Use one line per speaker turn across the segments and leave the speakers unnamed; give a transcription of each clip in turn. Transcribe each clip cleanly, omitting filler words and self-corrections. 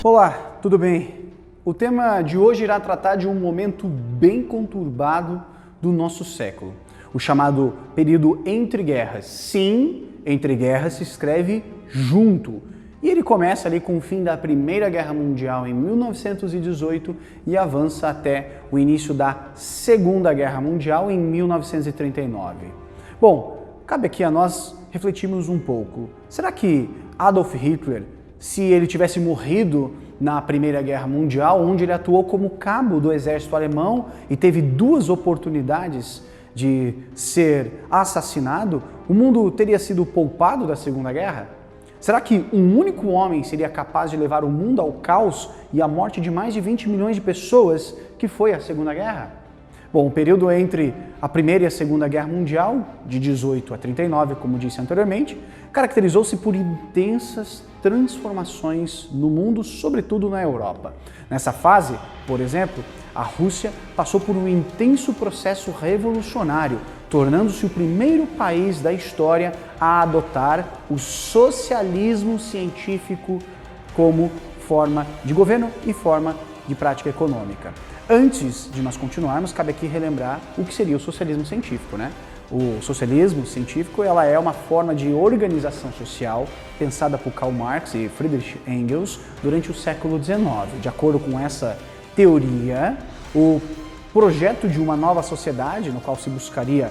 Olá, tudo bem? O tema de hoje irá tratar de um momento bem conturbado do nosso século, o chamado período entre guerras. Sim, entre guerras se escreve junto. E ele começa ali com o fim da Primeira Guerra Mundial em 1918 e avança até o início da Segunda Guerra Mundial em 1939. Bom, cabe aqui a nós refletirmos um pouco. Será que Adolf Hitler, se ele tivesse morrido na Primeira Guerra Mundial, onde ele atuou como cabo do exército alemão e teve duas oportunidades de ser assassinado, o mundo teria sido poupado da Segunda Guerra? Será que um único homem seria capaz de levar o mundo ao caos e à morte de mais de 20 milhões de pessoas, que foi a Segunda Guerra? Bom, o período entre a Primeira e a Segunda Guerra Mundial, de 18 a 39, como disse anteriormente, caracterizou-se por intensas transformações no mundo, sobretudo na Europa. Nessa fase, por exemplo, a Rússia passou por um intenso processo revolucionário, tornando-se o primeiro país da história a adotar o socialismo científico como forma de governo e forma de prática econômica. Antes de nós continuarmos, cabe aqui relembrar o que seria o socialismo científico, né? O socialismo científico, ela é uma forma de organização social pensada por Karl Marx e Friedrich Engels durante o século XIX. De acordo com essa teoria, o projeto de uma nova sociedade, no qual se buscaria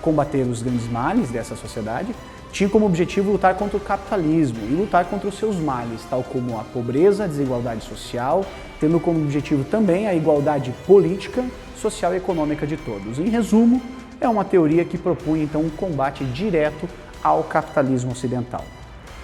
combater os grandes males dessa sociedade, tinha como objetivo lutar contra o capitalismo e lutar contra os seus males, tal como a pobreza, a desigualdade social, tendo como objetivo também a igualdade política, social e econômica de todos. Em resumo, é uma teoria que propunha então um combate direto ao capitalismo ocidental.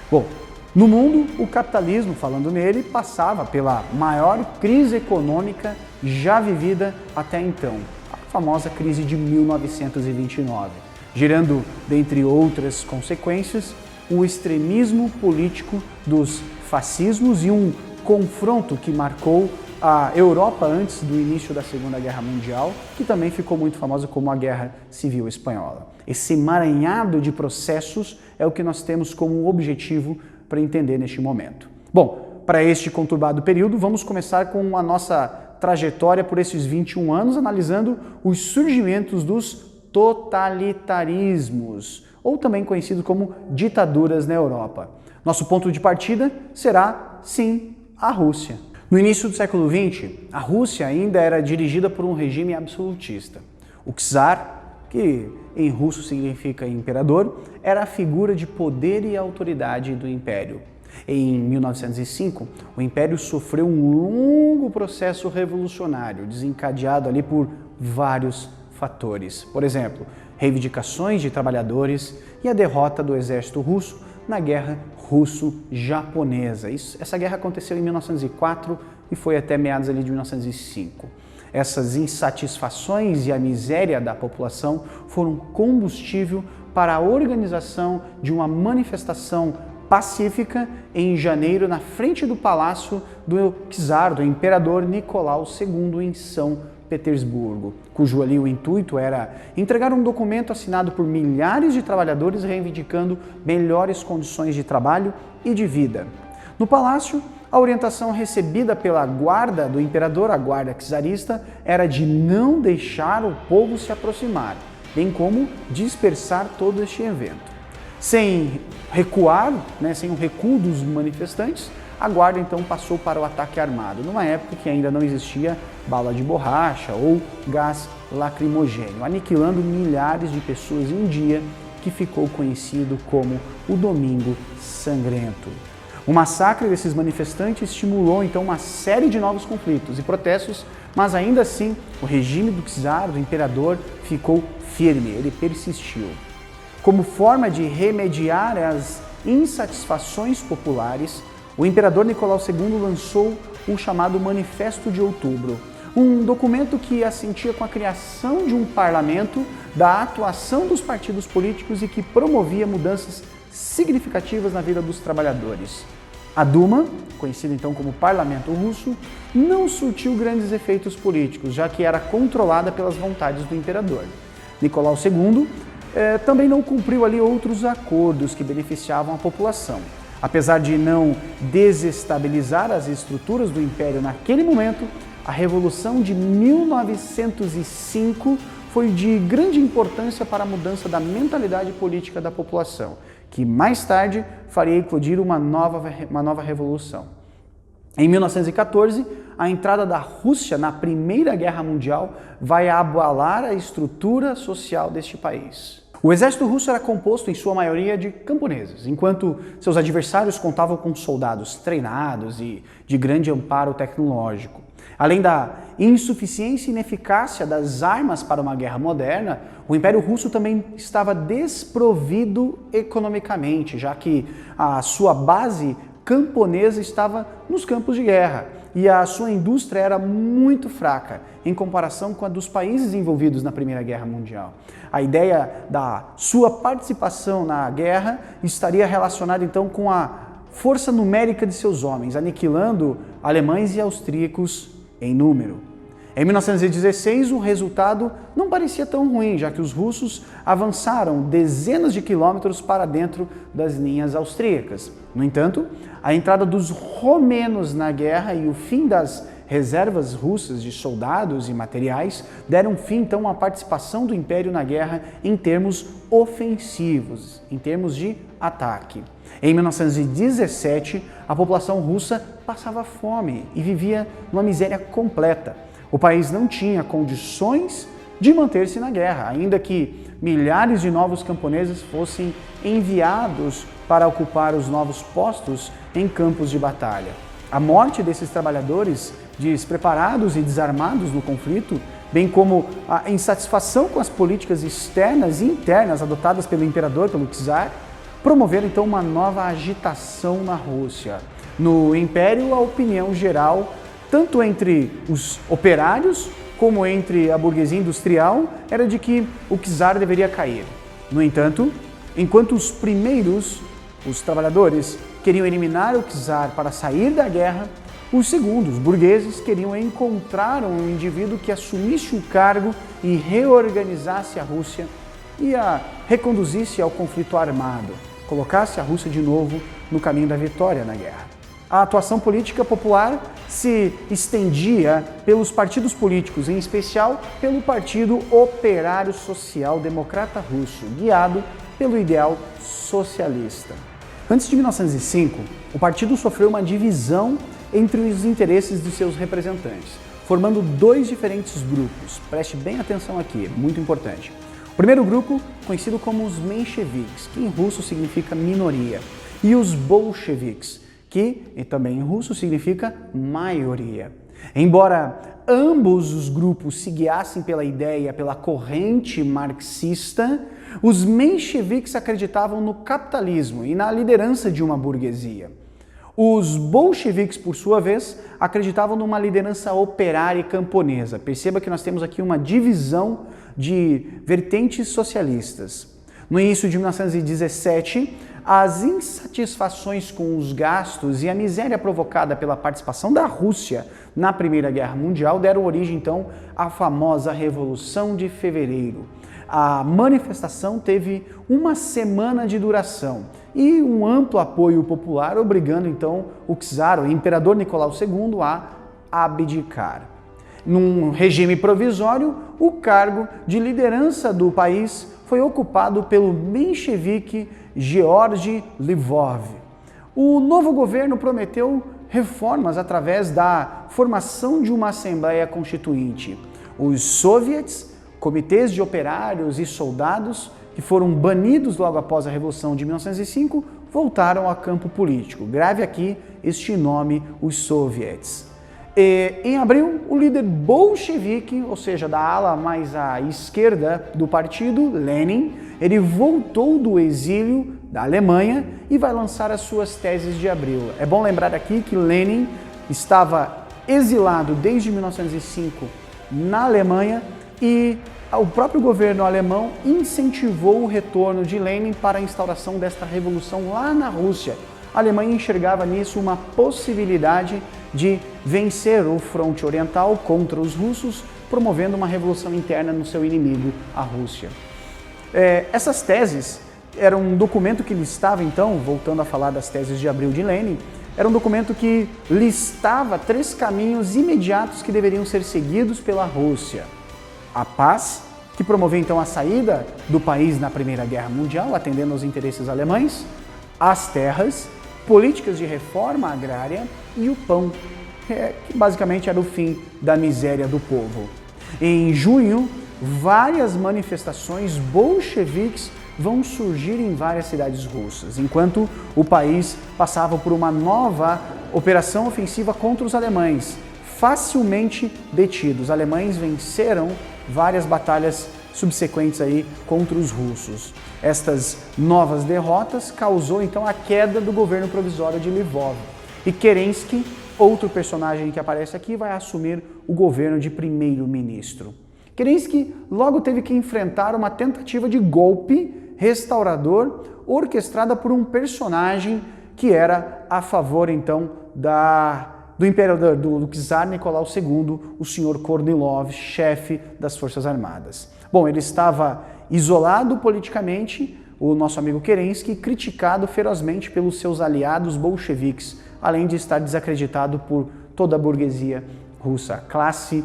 Bom, no mundo, o capitalismo, falando nele, passava pela maior crise econômica já vivida até então, a famosa crise de 1929, gerando, dentre outras consequências, o extremismo político dos fascismos e um confronto que marcou a Europa antes do início da Segunda Guerra Mundial, que também ficou muito famosa como a Guerra Civil Espanhola. Esse emaranhado de processos é o que nós temos como objetivo para entender neste momento. Bom, para este conturbado período, vamos começar com a nossa trajetória por esses 21 anos, analisando os surgimentos dos totalitarismos, ou também conhecido como ditaduras na Europa. Nosso ponto de partida será, sim, a Rússia. No início do século XX, a Rússia ainda era dirigida por um regime absolutista. O czar, que em russo significa imperador, era a figura de poder e autoridade do império. Em 1905, o império sofreu um longo processo revolucionário, desencadeado ali por vários fatores. Por exemplo, reivindicações de trabalhadores e a derrota do exército russo na Guerra Russo-Japonesa. Essa guerra aconteceu em 1904 e foi até meados ali de 1905. Essas insatisfações e a miséria da população foram combustível para a organização de uma manifestação pacífica em janeiro na frente do palácio do czar, do imperador Nicolau II em São Petersburgo, cujo ali o intuito era entregar um documento assinado por milhares de trabalhadores reivindicando melhores condições de trabalho e de vida. No palácio, a orientação recebida pela guarda do imperador, a guarda czarista, era de não deixar o povo se aproximar, bem como dispersar todo este evento. Sem recuar, sem o recuo dos manifestantes, a guarda então passou para o ataque armado, numa época que ainda não existia bala de borracha ou gás lacrimogêneo, aniquilando milhares de pessoas em um dia que ficou conhecido como o Domingo Sangrento. O massacre desses manifestantes estimulou então uma série de novos conflitos e protestos, mas ainda assim o regime do czar, do imperador, ficou firme, ele persistiu. Como forma de remediar as insatisfações populares, o imperador Nicolau II lançou o chamado Manifesto de Outubro, um documento que assentia com a criação de um parlamento, da atuação dos partidos políticos e que promovia mudanças significativas na vida dos trabalhadores. A Duma, conhecida então como Parlamento Russo, não surtiu grandes efeitos políticos, já que era controlada pelas vontades do imperador. Nicolau II também não cumpriu ali outros acordos que beneficiavam a população. Apesar de não desestabilizar as estruturas do Império naquele momento, a Revolução de 1905 foi de grande importância para a mudança da mentalidade política da população, que mais tarde faria eclodir uma nova revolução. Em 1914, a entrada da Rússia na Primeira Guerra Mundial vai abalar a estrutura social deste país. O exército russo era composto, em sua maioria, de camponeses, enquanto seus adversários contavam com soldados treinados e de grande amparo tecnológico. Além da insuficiência e ineficácia das armas para uma guerra moderna, o Império Russo também estava desprovido economicamente, já que a sua base camponesa estava nos campos de guerra e a sua indústria era muito fraca em comparação com a dos países envolvidos na Primeira Guerra Mundial. A ideia da sua participação na guerra estaria relacionada então com a força numérica de seus homens, aniquilando alemães e austríacos em número. Em 1916, o resultado não parecia tão ruim, já que os russos avançaram dezenas de quilômetros para dentro das linhas austríacas. No entanto, a entrada dos romenos na guerra e o fim das reservas russas de soldados e materiais deram fim, então, à participação do Império na guerra em termos ofensivos, em termos de ataque. Em 1917, a população russa passava fome e vivia numa miséria completa. O país não tinha condições de manter-se na guerra, ainda que milhares de novos camponeses fossem enviados para ocupar os novos postos em campos de batalha. A morte desses trabalhadores, despreparados e desarmados no conflito, bem como a insatisfação com as políticas externas e internas adotadas pelo imperador, pelo czar, promoveram então uma nova agitação na Rússia. No Império, a opinião geral, tanto entre os operários como entre a burguesia industrial, era de que o czar deveria cair. No entanto, enquanto os primeiros, os trabalhadores, queriam eliminar o czar para sair da guerra, os segundos, os burgueses, queriam encontrar um indivíduo que assumisse o cargo e reorganizasse a Rússia e a reconduzisse ao conflito armado, colocasse a Rússia de novo no caminho da vitória na guerra. A atuação política popular se estendia pelos partidos políticos, em especial pelo Partido Operário Social Democrata Russo, guiado pelo ideal socialista. Antes de 1905, o partido sofreu uma divisão entre os interesses de seus representantes, formando dois diferentes grupos. Preste bem atenção aqui, é muito importante. O primeiro grupo, conhecido como os mencheviques, que em russo significa minoria, e os bolcheviques, que também em russo significa maioria. Embora ambos os grupos se guiassem pela ideia, pela corrente marxista, os mencheviques acreditavam no capitalismo e na liderança de uma burguesia. Os bolcheviques, por sua vez, acreditavam numa liderança operária e camponesa. Perceba que nós temos aqui uma divisão de vertentes socialistas. No início de 1917, as insatisfações com os gastos e a miséria provocada pela participação da Rússia na Primeira Guerra Mundial deram origem, então, à famosa Revolução de Fevereiro. A manifestação teve uma semana de duração e um amplo apoio popular, obrigando, então, o czar, o imperador Nicolau II, a abdicar. Num regime provisório, o cargo de liderança do país foi ocupado pelo menchevique Georgy Lvov. O novo governo prometeu reformas através da formação de uma Assembleia Constituinte. Os soviets, comitês de operários e soldados, que foram banidos logo após a Revolução de 1905, voltaram a campo político. Grave aqui este nome, os soviets. Em abril, o líder bolchevique, ou seja, da ala mais à esquerda do partido, Lenin, ele voltou do exílio da Alemanha e vai lançar as suas teses de abril. É bom lembrar aqui que Lenin estava exilado desde 1905 na Alemanha e o próprio governo alemão incentivou o retorno de Lenin para a instauração desta revolução lá na Rússia. A Alemanha enxergava nisso uma possibilidade de vencer o fronte oriental contra os russos, promovendo uma revolução interna no seu inimigo, a Rússia. Essas teses era um documento que listava, então, voltando a falar das teses de Abril de Lenin, era um documento que listava 3 caminhos imediatos que deveriam ser seguidos pela Rússia. A paz, que promovia então a saída do país na Primeira Guerra Mundial, atendendo aos interesses alemães, as terras, políticas de reforma agrária e o pão, que basicamente era o fim da miséria do povo. Em junho, várias manifestações bolcheviques vão surgir em várias cidades russas, enquanto o país passava por uma nova operação ofensiva contra os alemães, facilmente detidos. Os alemães venceram várias batalhas subsequentes aí contra os russos. Estas novas derrotas causou então a queda do governo provisório de Lvov. E Kerensky, outro personagem que aparece aqui, vai assumir o governo de primeiro-ministro. Kerensky logo teve que enfrentar uma tentativa de golpe restaurador orquestrada por um personagem que era a favor então do imperador, do czar Nicolau II, o Sr. Kornilov, chefe das Forças Armadas. Bom, ele estava isolado politicamente, o nosso amigo Kerensky, criticado ferozmente pelos seus aliados bolcheviques, além de estar desacreditado por toda a burguesia russa, a classe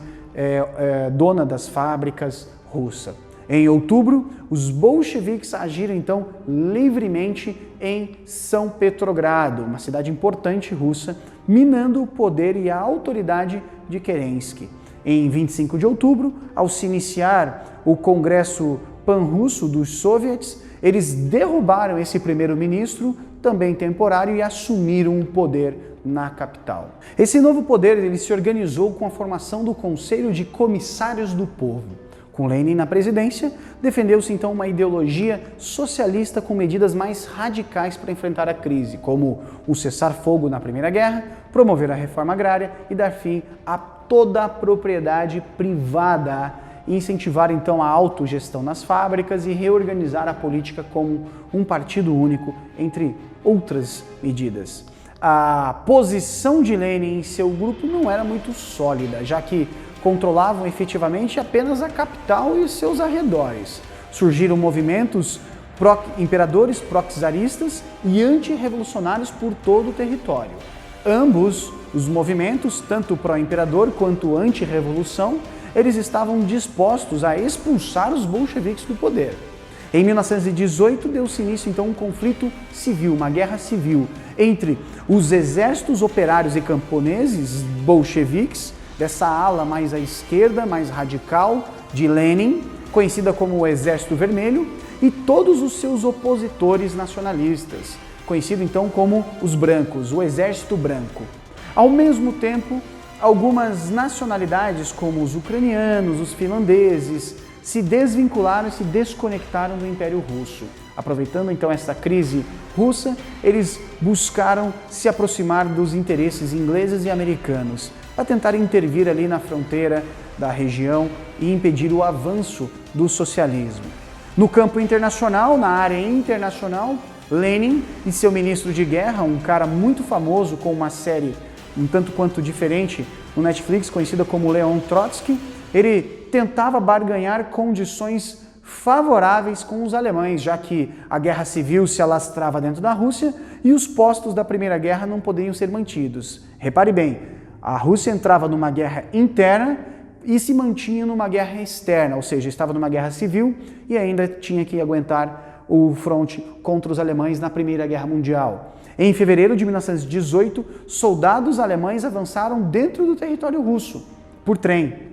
dona das fábricas russa. Em outubro, os bolcheviques agiram então livremente em São Petrogrado, uma cidade importante russa, minando o poder e a autoridade de Kerensky. Em 25 de outubro, ao se iniciar o Congresso Pan-Russo dos Soviets, eles derrubaram esse primeiro-ministro, também temporário, e assumiram o poder na capital. Esse novo poder ele se organizou com a formação do Conselho de Comissários do Povo. Com Lenin na presidência, defendeu-se então uma ideologia socialista com medidas mais radicais para enfrentar a crise, como o cessar-fogo na Primeira Guerra, promover a reforma agrária e dar fim a toda a propriedade privada, e incentivar então a autogestão nas fábricas e reorganizar a política como um partido único, entre outras medidas. A posição de Lenin e seu grupo não era muito sólida, já que controlavam efetivamente apenas a capital e os seus arredores. Surgiram movimentos imperadores pró-czaristas e antirrevolucionários por todo o território. Ambos os movimentos, tanto pró-imperador quanto anti-revolução, eles estavam dispostos a expulsar os bolcheviques do poder. Em 1918, deu-se início então um conflito civil, uma guerra civil, entre os exércitos operários e camponeses bolcheviques, dessa ala mais à esquerda, mais radical, de Lenin, conhecida como o Exército Vermelho, e todos os seus opositores nacionalistas, conhecido então como os brancos, o Exército Branco. Ao mesmo tempo, algumas nacionalidades, como os ucranianos, os finlandeses, se desvincularam e se desconectaram do Império Russo. Aproveitando então essa crise russa, eles buscaram se aproximar dos interesses ingleses e americanos, para tentar intervir ali na fronteira da região e impedir o avanço do socialismo. No campo internacional, na área internacional, Lenin e seu ministro de guerra, um cara muito famoso com uma série um tanto quanto diferente no Netflix, conhecida como Leon Trotsky, ele tentava barganhar condições favoráveis com os alemães, já que a guerra civil se alastrava dentro da Rússia e os postos da Primeira Guerra não poderiam ser mantidos. Repare bem, a Rússia entrava numa guerra interna e se mantinha numa guerra externa, ou seja, estava numa guerra civil e ainda tinha que aguentar o fronte contra os alemães na Primeira Guerra Mundial. Em fevereiro de 1918, soldados alemães avançaram dentro do território russo, por trem,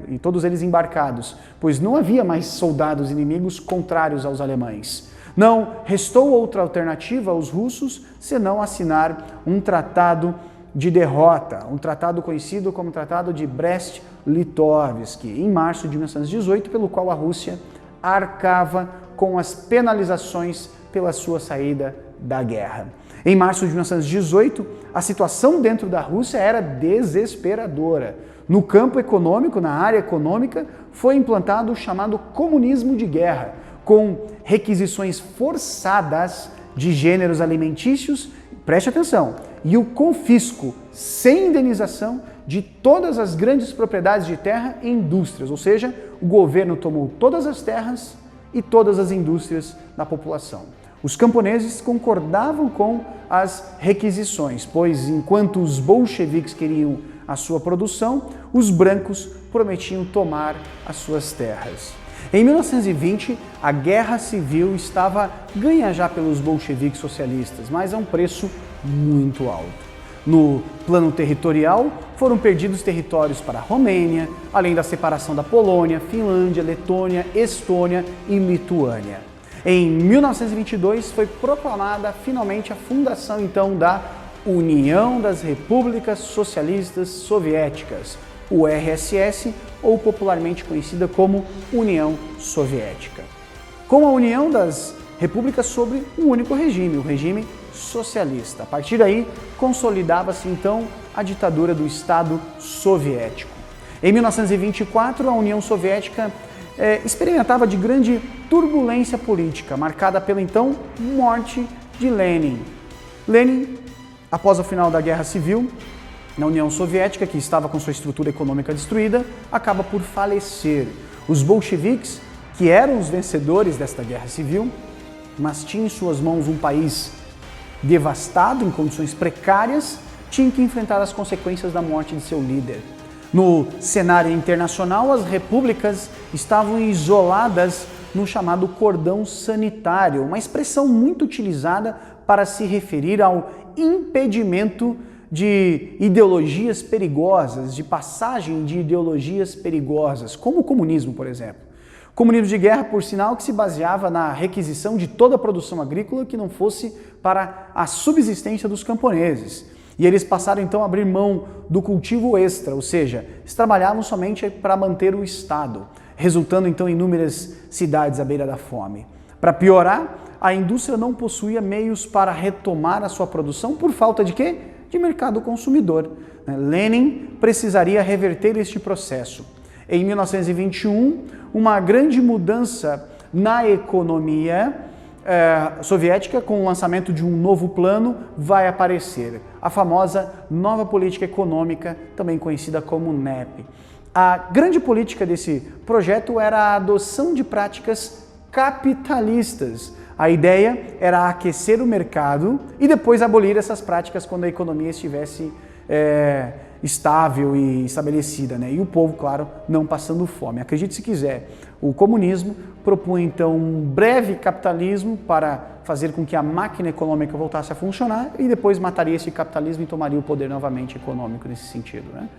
e todos eles embarcados, pois não havia mais soldados inimigos contrários aos alemães. Não restou outra alternativa aos russos senão assinar um tratado de derrota, um tratado conhecido como Tratado de Brest-Litovsk, em março de 1918, pelo qual a Rússia arcava com as penalizações pela sua saída da guerra. Em março de 1918, a situação dentro da Rússia era desesperadora. No campo econômico, na área econômica, foi implantado o chamado comunismo de guerra, com requisições forçadas de gêneros alimentícios, preste atenção, e o confisco sem indenização de todas as grandes propriedades de terra e indústrias, ou seja, o governo tomou todas as terras e todas as indústrias da população. Os camponeses concordavam com as requisições, pois enquanto os bolcheviques queriam a sua produção, os brancos prometiam tomar as suas terras. Em 1920, a guerra civil estava ganha já pelos bolcheviques socialistas, mas a um preço muito alto. No plano territorial, foram perdidos territórios para a Romênia, além da separação da Polônia, Finlândia, Letônia, Estônia e Lituânia. Em 1922 foi proclamada finalmente a fundação então da União das Repúblicas Socialistas Soviéticas, URSS, ou popularmente conhecida como União Soviética. Com a união das repúblicas sobre um único regime, o regime socialista. A partir daí, consolidava-se então a ditadura do Estado soviético. Em 1924, a União Soviética experimentava de grande turbulência política, marcada pela então morte de Lenin. Lenin, após o final da Guerra Civil, na União Soviética, que estava com sua estrutura econômica destruída, acaba por falecer. Os bolcheviques, que eram os vencedores desta Guerra Civil, mas tinham em suas mãos um país devastado, em condições precárias, tinham que enfrentar as consequências da morte de seu líder. No cenário internacional, as repúblicas estavam isoladas no chamado cordão sanitário, uma expressão muito utilizada para se referir ao impedimento de ideologias perigosas, de passagem de ideologias perigosas, como o comunismo, por exemplo. Comunismo de guerra, por sinal, que se baseava na requisição de toda a produção agrícola que não fosse para a subsistência dos camponeses. E eles passaram então a abrir mão do cultivo extra, ou seja, eles trabalhavam somente para manter o Estado, resultando então em inúmeras cidades à beira da fome. Para piorar, a indústria não possuía meios para retomar a sua produção por falta de quê? De mercado consumidor. Lenin precisaria reverter este processo. Em 1921, uma grande mudança na economia soviética, com o lançamento de um novo plano, vai aparecer. A famosa Nova Política Econômica, também conhecida como NEP. A grande política desse projeto era a adoção de práticas capitalistas. A ideia era aquecer o mercado e depois abolir essas práticas quando a economia estivesse estável e estabelecida, né? E o povo, claro, não passando fome. Acredite se quiser, o comunismo propunha então um breve capitalismo para fazer com que a máquina econômica voltasse a funcionar e depois mataria esse capitalismo e tomaria o poder novamente econômico nesse sentido, né?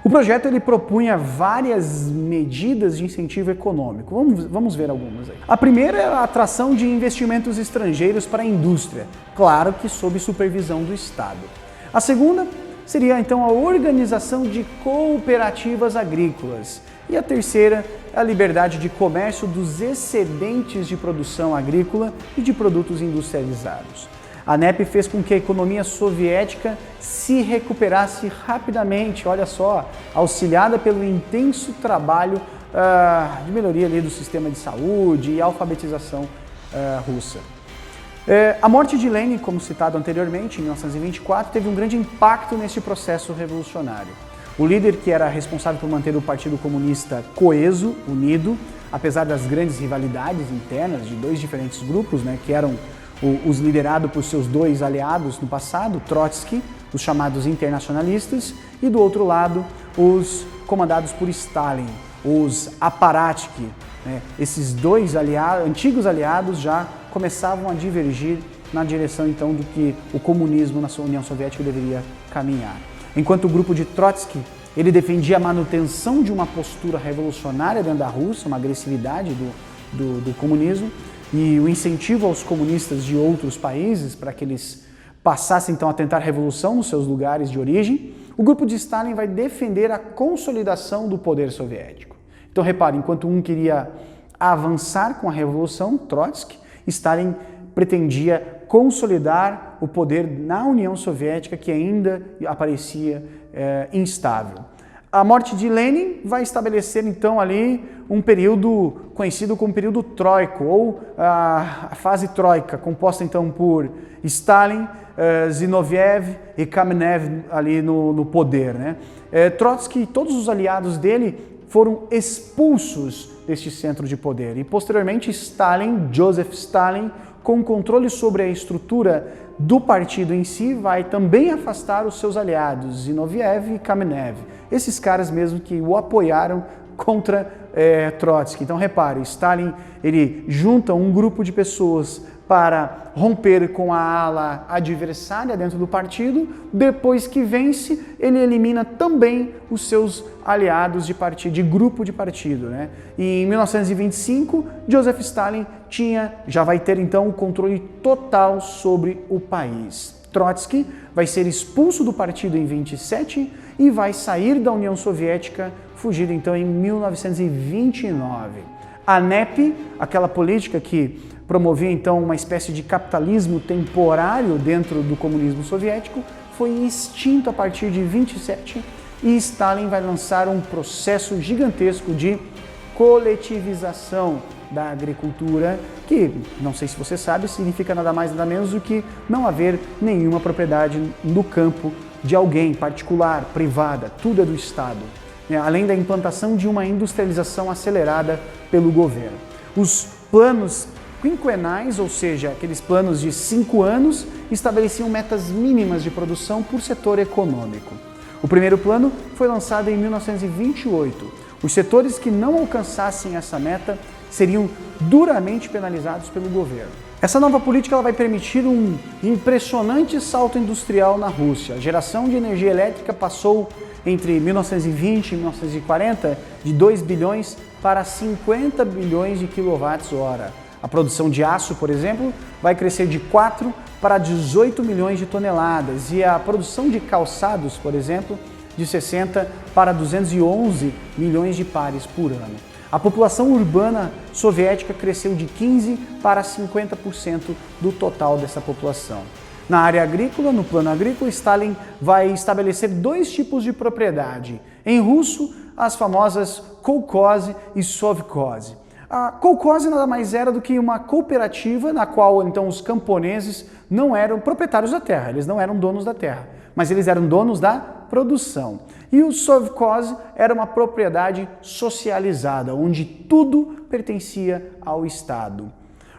O projeto ele propunha várias medidas de incentivo econômico. Vamos ver algumas aí. A primeira é a atração de investimentos estrangeiros para a indústria, claro que sob supervisão do Estado. A segunda seria então a organização de cooperativas agrícolas. E a terceira é a liberdade de comércio dos excedentes de produção agrícola e de produtos industrializados. A NEP fez com que a economia soviética se recuperasse rapidamente, olha só, auxiliada pelo intenso trabalho de melhoria ali do sistema de saúde e alfabetização russa. A morte de Lenin, como citado anteriormente, em 1924, teve um grande impacto nesse processo revolucionário. O líder que era responsável por manter o Partido Comunista coeso, unido, apesar das grandes rivalidades internas de dois diferentes grupos, né, que eram os liderados por seus dois aliados no passado, Trotsky, os chamados internacionalistas, e do outro lado, os comandados por Stalin, os apparatchik. Né? Esses dois antigos aliados já começavam a divergir na direção então do que o comunismo na União Soviética deveria caminhar. Enquanto o grupo de Trotsky, ele defendia a manutenção de uma postura revolucionária dentro da Rússia, uma agressividade do comunismo, e o incentivo aos comunistas de outros países para que eles passassem então a tentar revolução nos seus lugares de origem, o grupo de Stalin vai defender a consolidação do poder soviético. Então repare, enquanto um queria avançar com a revolução, Trotsky, Stalin pretendia consolidar o poder na União Soviética, que ainda aparecia instável. A morte de Lenin vai estabelecer então ali um período conhecido como período troico, ou a fase troika, composta então por Stalin, Zinoviev e Kamenev ali no poder, né? Trotsky e todos os aliados dele foram expulsos deste centro de poder e posteriormente Stalin, Joseph Stalin, com controle sobre a estrutura do partido em si, vai também afastar os seus aliados, Zinoviev e Kamenev, esses caras mesmo que o apoiaram contra Trotsky. Então repare, Stalin ele junta um grupo de pessoas para romper com a ala adversária dentro do partido. Depois que vence, ele elimina também os seus aliados de partido, de grupo de partido, né? E em 1925, Joseph Stalin já vai ter então o controle total sobre o país. Trotsky vai ser expulso do partido em 27 e vai sair da União Soviética, fugido então em 1929. A NEP, aquela política que promovia então uma espécie de capitalismo temporário dentro do comunismo soviético, foi extinto a partir de 27 e Stalin vai lançar um processo gigantesco de coletivização da agricultura, que, não sei se você sabe, significa nada mais nada menos do que não haver nenhuma propriedade no campo de alguém particular, privada, tudo é do Estado, além da implantação de uma industrialização acelerada pelo governo. Os planos quinquenais, ou seja, aqueles planos de 5 anos, estabeleciam metas mínimas de produção por setor econômico. O primeiro plano foi lançado em 1928. Os setores que não alcançassem essa meta seriam duramente penalizados pelo governo. Essa nova política ela vai permitir um impressionante salto industrial na Rússia. A geração de energia elétrica passou entre 1920 e 1940 de 2 bilhões para 50 bilhões de quilowatts-hora. A produção de aço, por exemplo, vai crescer de 4 para 18 milhões de toneladas e a produção de calçados, por exemplo, de 60 para 211 milhões de pares por ano. A população urbana soviética cresceu de 15 para 50% do total dessa população. Na área agrícola, no plano agrícola, Stalin vai estabelecer 2 tipos de propriedade. Em russo, as famosas kolkhoze e sovkhoze. A kolkhoze nada mais era do que uma cooperativa na qual então os camponeses não eram proprietários da terra, eles não eram donos da terra, mas eles eram donos da produção. E o sovkhoze era uma propriedade socializada, onde tudo pertencia ao Estado.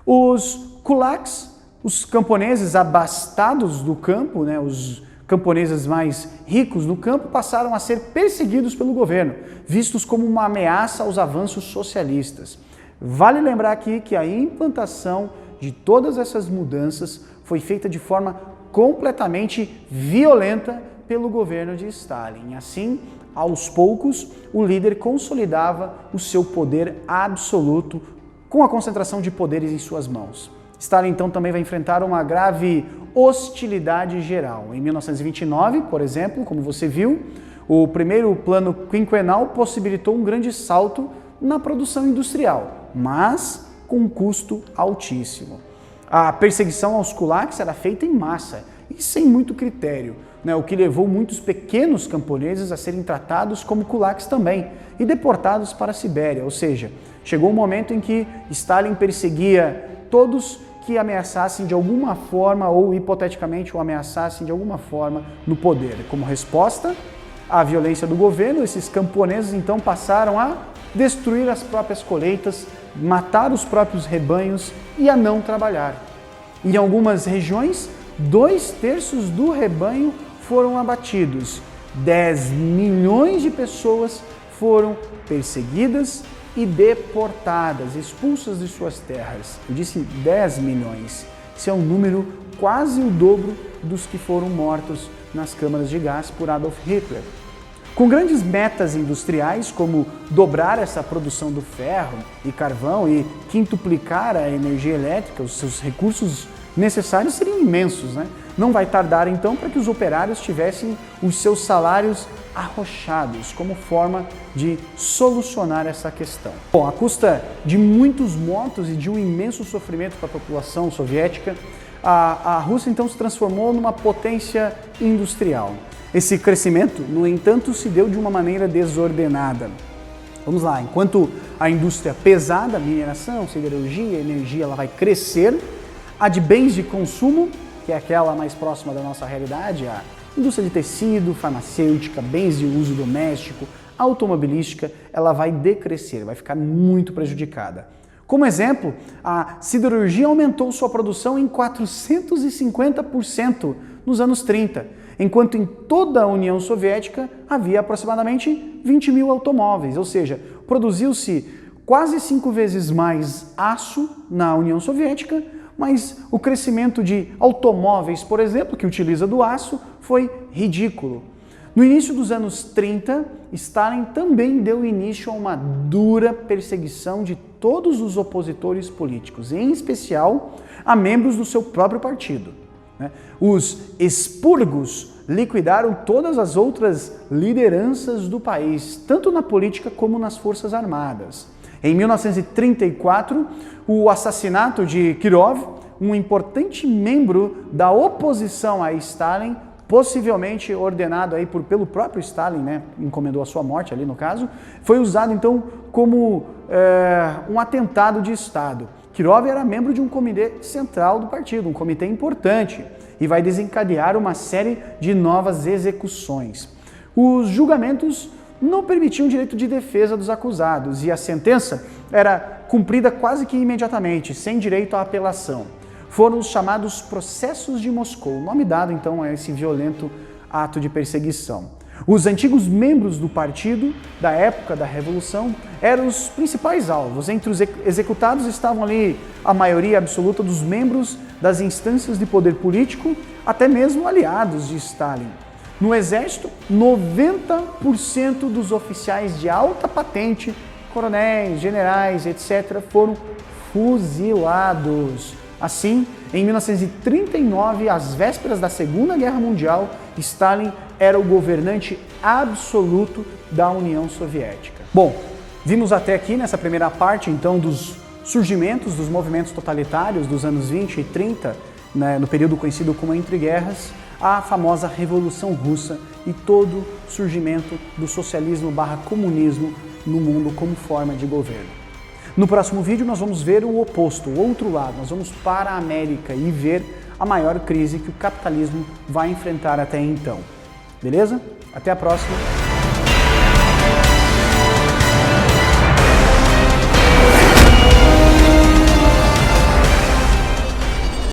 Os kulaks, os camponeses abastados do campo, os camponeses mais ricos do campo, passaram a ser perseguidos pelo governo, vistos como uma ameaça aos avanços socialistas. Vale lembrar aqui que a implantação de todas essas mudanças foi feita de forma completamente violenta pelo governo de Stalin. Assim, aos poucos, o líder consolidava o seu poder absoluto com a concentração de poderes em suas mãos. Stalin, então, também vai enfrentar uma grave hostilidade geral. Em 1929, por exemplo, como você viu, o primeiro plano quinquenal possibilitou um grande salto na produção industrial, mas com um custo altíssimo. A perseguição aos kulaks era feita em massa e sem muito critério, o que levou muitos pequenos camponeses a serem tratados como kulaks também e deportados para a Sibéria, ou seja, chegou um momento em que Stalin perseguia todos que ameaçassem de alguma forma ou hipoteticamente o ameaçassem de alguma forma no poder. Como resposta à violência do governo, esses camponeses então passaram a destruir as próprias colheitas, matar os próprios rebanhos e a não trabalhar. Em algumas regiões, 2/3 do rebanho foram abatidos. 10 milhões de pessoas foram perseguidas e deportadas, expulsas de suas terras. Eu disse 10 milhões. Isso é um número quase o dobro dos que foram mortos nas câmaras de gás por Adolf Hitler. Com grandes metas industriais, como dobrar essa produção do ferro e carvão e quintuplicar a energia elétrica, os seus recursos necessários seriam imensos, Não vai tardar então para que os operários tivessem os seus salários arrochados como forma de solucionar essa questão. Bom, à custa de muitos mortos e de um imenso sofrimento para a população soviética, a Rússia então se transformou numa potência industrial. Esse crescimento, no entanto, se deu de uma maneira desordenada. Vamos lá, enquanto a indústria pesada, mineração, siderurgia, energia, ela vai crescer, a de bens de consumo, que é aquela mais próxima da nossa realidade, a indústria de tecido, farmacêutica, bens de uso doméstico, automobilística, ela vai decrescer, vai ficar muito prejudicada. Como exemplo, a siderurgia aumentou sua produção em 450% nos anos 30, enquanto em toda a União Soviética havia aproximadamente 20 mil automóveis, ou seja, produziu-se quase 5 vezes mais aço na União Soviética, mas o crescimento de automóveis, por exemplo, que utiliza do aço, foi ridículo. No início dos anos 30, Stalin também deu início a uma dura perseguição de todos os opositores políticos, em especial a membros do seu próprio partido. Os expurgos liquidaram todas as outras lideranças do país, tanto na política como nas forças armadas. Em 1934, o assassinato de Kirov, um importante membro da oposição a Stalin, possivelmente ordenado aí pelo próprio Stalin, encomendou a sua morte ali no caso, foi usado então como um atentado de Estado. Kirov era membro de um comitê central do partido, um comitê importante, e vai desencadear uma série de novas execuções. Os julgamentos não permitiam direito de defesa dos acusados e a sentença era cumprida quase que imediatamente, sem direito à apelação. Foram os chamados processos de Moscou, nome dado então a esse violento ato de perseguição. Os antigos membros do partido da época da Revolução eram os principais alvos. Entre os executados estavam ali a maioria absoluta dos membros das instâncias de poder político, até mesmo aliados de Stalin. No exército, 90% dos oficiais de alta patente, coronéis, generais, etc., foram fuzilados. Assim, em 1939, às vésperas da Segunda Guerra Mundial, Stalin era o governante absoluto da União Soviética. Bom, vimos até aqui nessa primeira parte, então, dos surgimentos dos movimentos totalitários dos anos 20 e 30, no período conhecido como Entre Guerras, a famosa Revolução Russa e todo o surgimento do socialismo/comunismo no mundo como forma de governo. No próximo vídeo nós vamos ver o oposto, o outro lado. Nós vamos para a América e ver a maior crise que o capitalismo vai enfrentar até então. Beleza? Até a próxima!